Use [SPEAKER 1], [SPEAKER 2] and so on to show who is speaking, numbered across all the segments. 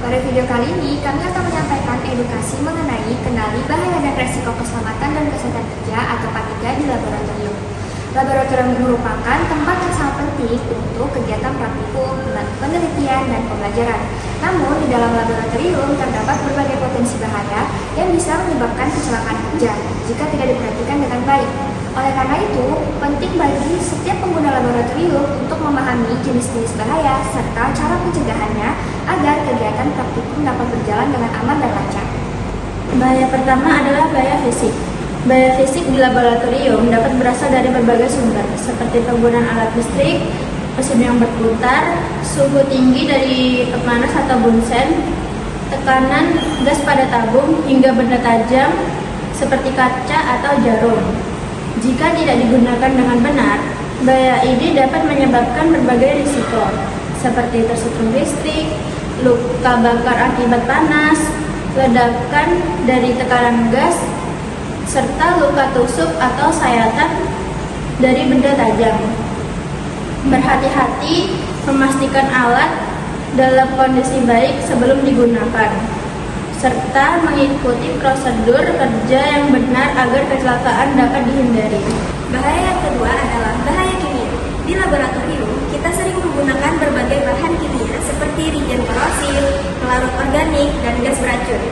[SPEAKER 1] Pada video kali ini, kami akan menyampaikan edukasi mengenai kenali bahaya dan resiko keselamatan dan kesehatan kerja atau K3 di laboratorium. Laboratorium merupakan tempat yang sangat penting untuk kegiatan praktikum, penelitian, dan pembelajaran. Namun, di dalam laboratorium terdapat berbagai potensi bahaya yang bisa menyebabkan kecelakaan kerja jika tidak diperhatikan dengan baik. Oleh karena itu, penting bagi setiap pengguna laboratorium untuk memahami jenis-jenis bahaya serta cara pencegahannya agar kegiatan praktikum dapat berjalan dengan aman dan lancar.
[SPEAKER 2] Bahaya pertama adalah bahaya fisik. Bahaya fisik di laboratorium dapat berasal dari berbagai sumber, seperti penggunaan alat listrik, mesin yang berputar, suhu tinggi dari pemanas atau bunsen, tekanan gas pada tabung, hingga benda tajam seperti kaca atau jarum. Jika tidak digunakan dengan benar, bahaya ini dapat menyebabkan berbagai risiko, seperti tersetrum listrik, luka bakar akibat panas, ledakan dari tekanan gas, serta luka tusuk atau sayatan dari benda tajam. Berhati-hati memastikan alat dalam kondisi baik sebelum digunakan, serta mengikuti prosedur kerja yang benar agar kecelakaan dapat dihindari.
[SPEAKER 3] Bahaya yang kedua adalah bahaya kimia. Di laboratorium, kita sering menggunakan berbagai bahan kimia seperti reagen kloropsil, pelarut organik, dan gas beracun.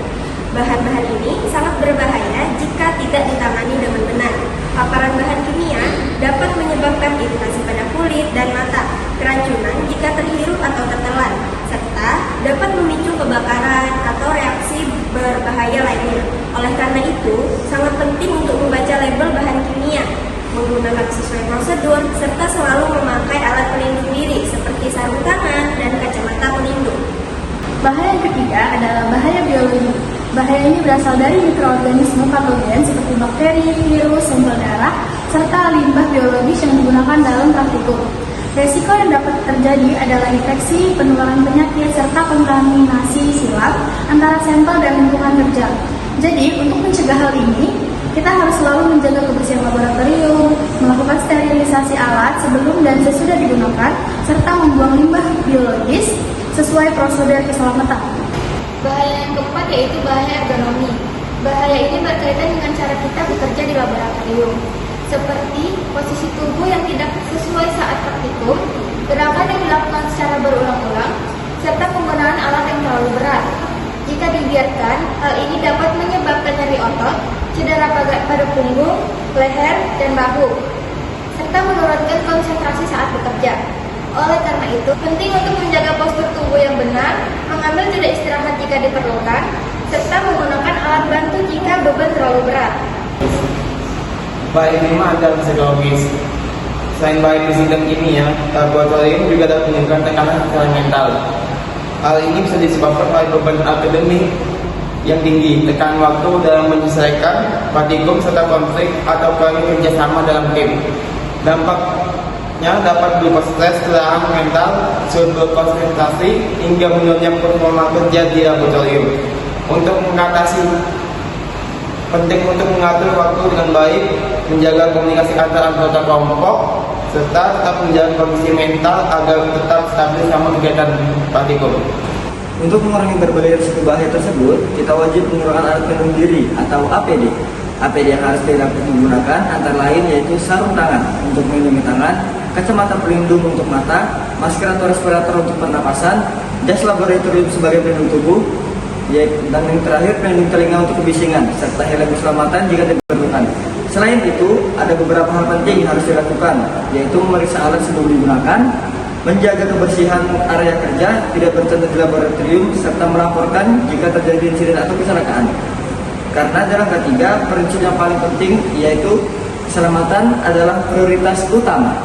[SPEAKER 3] Bahan-bahan ini sangat berbahaya jika tidak ditangani dengan benar. Paparan bahan kimia dapat menyebabkan iritasi pada kulit dan mata, keracunan jika terhirup atau tertelan, serta dapat memicu kebakaran atau reaksi berbahaya lainnya. Oleh karena itu, sangat penting untuk membaca label bahan kimia, menggunakan sesuai prosedur, serta selalu memakai alat pelindung diri seperti sarung tangan dan kacamata pelindung.
[SPEAKER 2] Bahaya yang ketiga adalah bahaya biologi. Bahaya ini berasal dari mikroorganisme patogen seperti bakteri, virus, sampel darah, serta limbah biologis yang digunakan dalam praktikum. Resiko yang dapat terjadi adalah infeksi, penularan penyakit, serta kontaminasi silang antara sampel dan lingkungan kerja. Jadi, untuk mencegah hal ini, kita harus selalu menjaga kebersihan laboratorium, melakukan sterilisasi alat sebelum dan sesudah digunakan, serta membuang limbah biologis sesuai prosedur keselamatan.
[SPEAKER 1] Bahaya yang keempat yaitu bahaya ergonomi. Bahaya ini berkaitan dengan cara kita bekerja di laboratorium, seperti posisi tubuh yang tidak sesuai saat praktikum, gerakan yang dilakukan secara berulang-ulang, serta penggunaan alat yang terlalu berat. Jika dibiarkan, hal ini dapat menyebabkan nyeri otot, cedera pada punggung, leher, dan bahu, serta menurunkan konsentrasi saat bekerja. Oleh karena itu, penting untuk menjaga postur tubuh yang benar, mengambil jeda istirahat jika diperlukan, serta menggunakan alat bantu jika beban terlalu berat.
[SPEAKER 4] Bahaya kelima adalah psikologis. Selain bahaya fisik dan kimia, laboratorium juga dapat menimbulkan tekanan secara mental. Hal ini bisa disebabkan oleh beban akademik yang tinggi, tekanan waktu dalam menyelesaikan praktikum, serta konflik atau kerjasama dalam tim. Dampaknya dapat berupa stres, kelelahan mental, sulit berkonsentrasi, hingga menurunnya performa kerja di laboratorium. Untuk mengatasi, penting untuk mengatur waktu dengan baik, menjaga komunikasi antar anggota kelompok, serta tetap menjaga kondisi mental agar tetap stabil sama kegiatan praktikum.
[SPEAKER 5] Untuk mengurangi berbagai risiko bahaya tersebut, kita wajib menggunakan alat pelindung diri atau APD. APD yang harus digunakan antara lain yaitu sarung tangan untuk melindungi tangan, kacamata pelindung untuk mata, masker atau respirator untuk pernapasan, jas laboratorium sebagai pelindung tubuh, dan yang terakhir pelindung telinga untuk kebisingan, serta helm keselamatan jika diperlukan. Selain itu, ada beberapa hal penting yang harus dilakukan, yaitu memeriksa alat sebelum digunakan, menjaga kebersihan area kerja, tidak bercanda di laboratorium, serta melaporkan jika terjadi insiden atau kecelakaan. Karena dalam K3, prinsip yang paling penting yaitu keselamatan adalah prioritas utama.